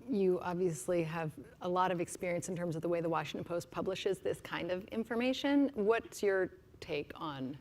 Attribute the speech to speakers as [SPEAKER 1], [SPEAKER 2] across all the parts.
[SPEAKER 1] You obviously have a lot of experience in terms of the way the Washington Post publishes this kind of information. What's your take on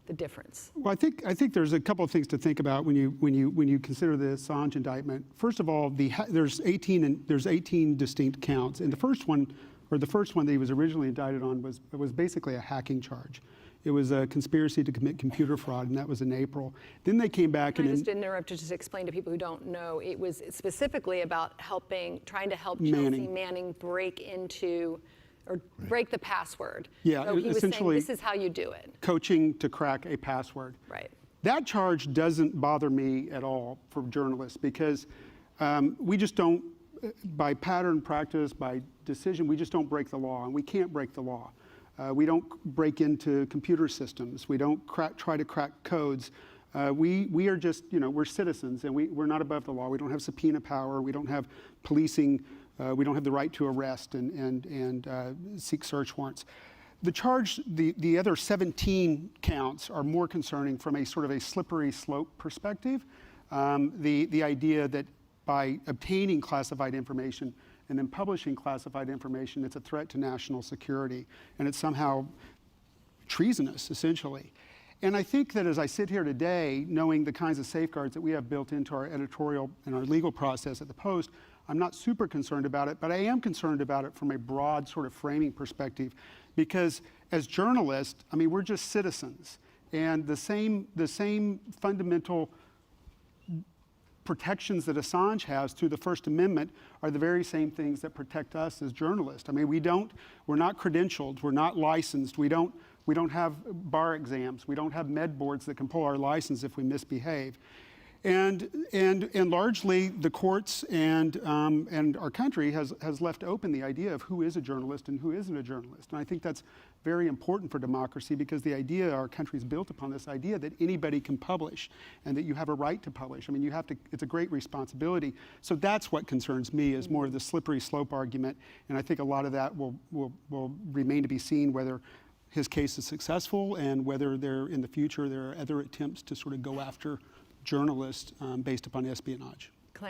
[SPEAKER 1] the difference?
[SPEAKER 2] Well, I think there's a couple of things to think about when you consider the Assange indictment. First of all, there's 18 distinct counts, and the first one that he was originally indicted on was basically a hacking charge. It was a conspiracy to commit computer fraud, and that was in April. Then they came back and—
[SPEAKER 1] I just interrupt to just explain to people who don't know. It was specifically about trying to help Chelsea Manning break into, or break the password.
[SPEAKER 2] Yeah,
[SPEAKER 1] so he was
[SPEAKER 2] essentially
[SPEAKER 1] saying, this is how you do it.
[SPEAKER 2] Coaching to crack a password.
[SPEAKER 1] Right.
[SPEAKER 2] That charge doesn't bother me at all for journalists, because we just don't, by pattern, practice, by decision, we just don't break the law, and we can't break the law. We don't break into computer systems. We don't try to crack codes. We are just, we're citizens, and we're not above the law. We don't have subpoena power. We don't have policing. We don't have the right to arrest and seek search warrants. The charge, the other 17 counts are more concerning from a sort of a slippery slope perspective. The idea that by obtaining classified information and then publishing classified information, it's a threat to national security, and it's somehow treasonous, essentially. And I think that as I sit here today, knowing the kinds of safeguards that we have built into our editorial and our legal process at the Post, I'm not super concerned about it, but I am concerned about it from a broad sort of framing perspective, because as journalists, I mean, we're just citizens, and the same fundamental protections that Assange has through the First Amendment are the very same things that protect us as journalists. I mean, we're not credentialed, we're not licensed, we don't have bar exams, we don't have med boards that can pull our license if we misbehave. And largely the courts and our country has left open the idea of who is a journalist and who isn't a journalist. And I think that's very important for democracy, because the idea, our country is built upon this idea that anybody can publish and that you have a right to publish. I mean, it's a great responsibility. So that's what concerns me, is more of the slippery slope argument. And I think a lot of that will remain to be seen, whether his case is successful and whether in the future there are other attempts to sort of go after journalists based upon espionage.